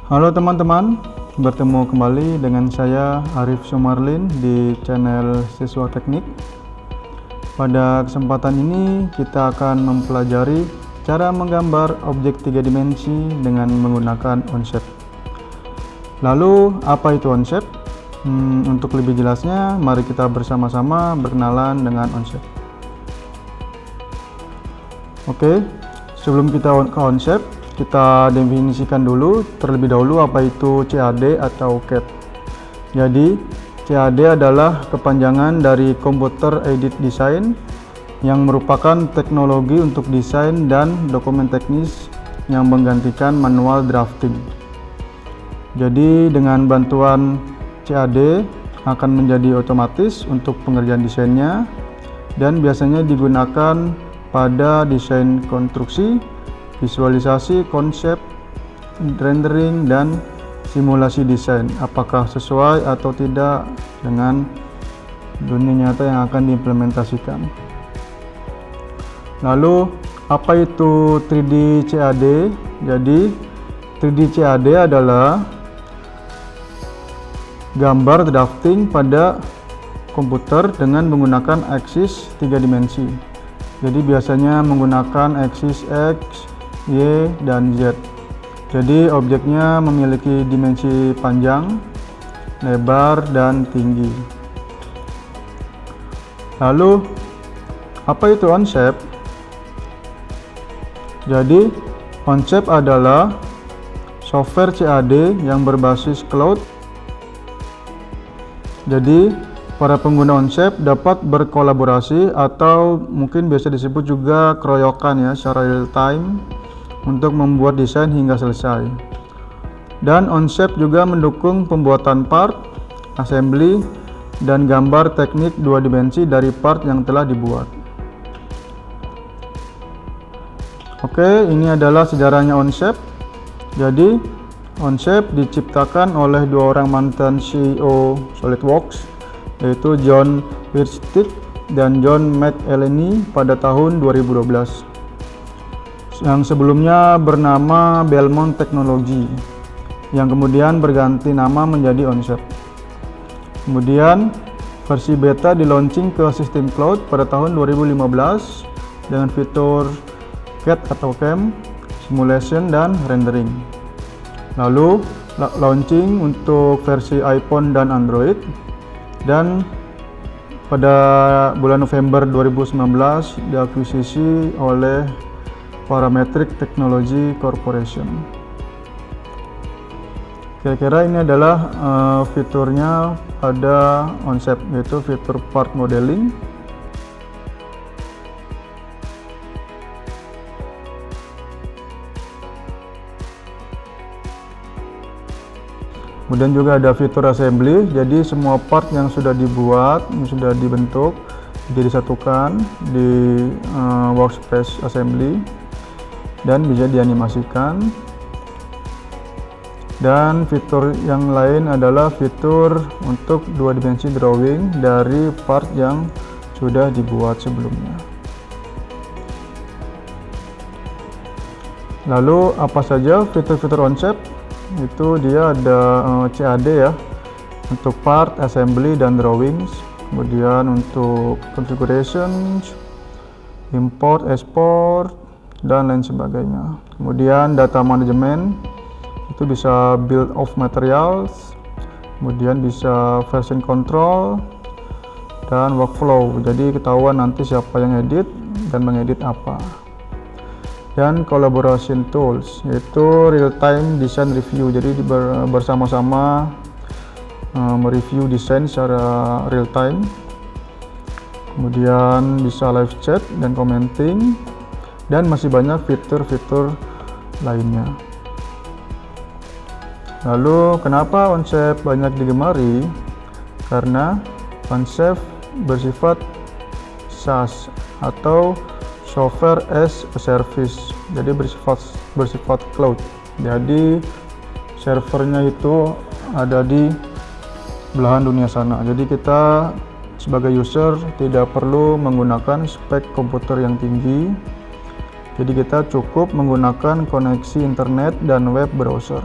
Halo teman-teman, bertemu kembali dengan saya Arif Sumarlin di channel Siswa Teknik. Pada kesempatan ini kita akan mempelajari cara menggambar objek 3 dimensi dengan menggunakan Onshape. Lalu apa itu Onshape? Untuk lebih jelasnya, mari kita bersama-sama berkenalan dengan Onshape. Oke, sebelum kita ke Onshape, kita definisikan dulu terlebih dahulu apa itu CAD atau CAD. Jadi CAD adalah kepanjangan dari Computer Aided Design yang merupakan teknologi untuk desain dan dokumen teknis yang menggantikan manual drafting. Jadi dengan bantuan CAD akan menjadi otomatis untuk pengerjaan desainnya dan biasanya digunakan pada desain konstruksi, visualisasi konsep, rendering, dan simulasi desain apakah sesuai atau tidak dengan dunia nyata yang akan diimplementasikan. Lalu apa itu 3D CAD? Jadi 3D CAD adalah gambar drafting pada komputer dengan menggunakan aksis 3 dimensi. Jadi biasanya menggunakan aksis X, Y, dan Z. Jadi objeknya memiliki dimensi panjang, lebar, dan tinggi. Lalu apa itu Onshape? Jadi Onshape adalah software CAD yang berbasis cloud. Jadi para pengguna Onshape dapat berkolaborasi atau mungkin biasa disebut juga keroyokan ya secara real time untuk membuat desain hingga selesai. Dan Onshape juga mendukung pembuatan part, assembly, dan gambar teknik 2 dimensi dari part yang telah dibuat. Oke, ini adalah sejarahnya Onshape. Jadi Onshape diciptakan oleh 2 orang mantan CEO SolidWorks, yaitu John Hirschtick dan John McElhenney pada tahun 2012. Yang sebelumnya bernama Belmont Technology, yang kemudian berganti nama menjadi Onshape. Kemudian versi beta di-launching ke sistem cloud pada tahun 2015 dengan fitur CAD atau CAM, simulation, dan rendering. Lalu launching untuk versi iPhone dan Android, dan pada bulan November 2019 diakuisisi oleh Parametric Technology Corporation. Kira-kira ini adalah fiturnya pada Onshape, yaitu fitur part modeling. Kemudian juga ada fitur assembly, jadi semua part yang sudah dibuat, yang sudah dibentuk, jadi disatukan di workspace assembly dan bisa dianimasikan. Dan fitur yang lain adalah fitur untuk 2 dimensi drawing dari part yang sudah dibuat sebelumnya. Lalu apa saja fitur-fitur Onshape? Itu dia ada CAD ya, untuk part, assembly, dan drawings. Kemudian untuk configurations, import, export, dan lain sebagainya. Kemudian data management, itu bisa build of materials, kemudian bisa version control, dan workflow. Jadi ketahuan nanti siapa yang edit dan mengedit apa. Dan collaboration tools, yaitu real time design review. Jadi bersama-sama mereview desain secara real time. Kemudian bisa live chat dan commenting, dan masih banyak fitur-fitur lainnya. Lalu kenapa Onshape banyak digemari? Karena Onshape bersifat SaaS atau Software as a Service, jadi bersifat cloud. Jadi servernya itu ada di belahan dunia sana. Jadi kita sebagai user tidak perlu menggunakan spek komputer yang tinggi. Jadi kita cukup menggunakan koneksi internet dan web browser.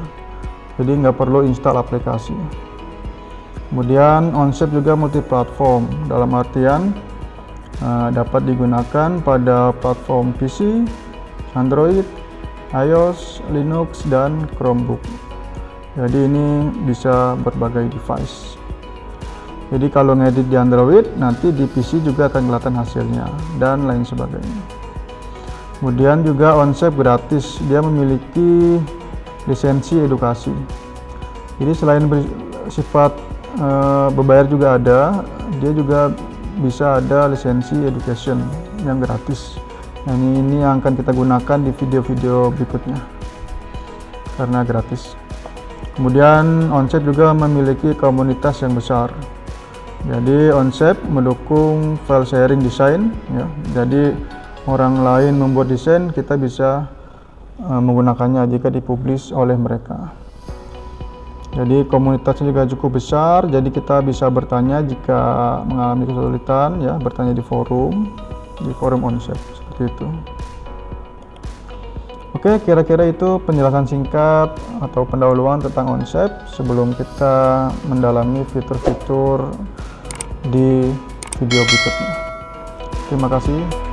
jadi nggak perlu install aplikasi. Kemudian Onshape juga multiplatform, dalam artian dapat digunakan pada platform PC, Android, iOS, Linux, dan Chromebook. Jadi ini bisa berbagai device. Jadi kalau ngedit di Android, nanti di PC juga akan kelihatan hasilnya dan lain sebagainya. Kemudian juga Onshape gratis, dia memiliki lisensi edukasi. Jadi selain bersifat berbayar juga ada, dia juga bisa ada lisensi education yang gratis. Nah, ini yang akan kita gunakan di video-video berikutnya karena gratis. Kemudian Onshape juga memiliki komunitas yang besar. Jadi Onshape mendukung file sharing desain, ya. Jadi orang lain membuat desain, kita bisa menggunakannya jika dipublish oleh mereka. Jadi komunitasnya juga cukup besar, jadi kita bisa bertanya jika mengalami kesulitan, ya, bertanya di forum Onshape, seperti itu. Oke, kira-kira itu penjelasan singkat atau pendahuluan tentang Onshape sebelum kita mendalami fitur-fitur di video berikutnya. Terima kasih.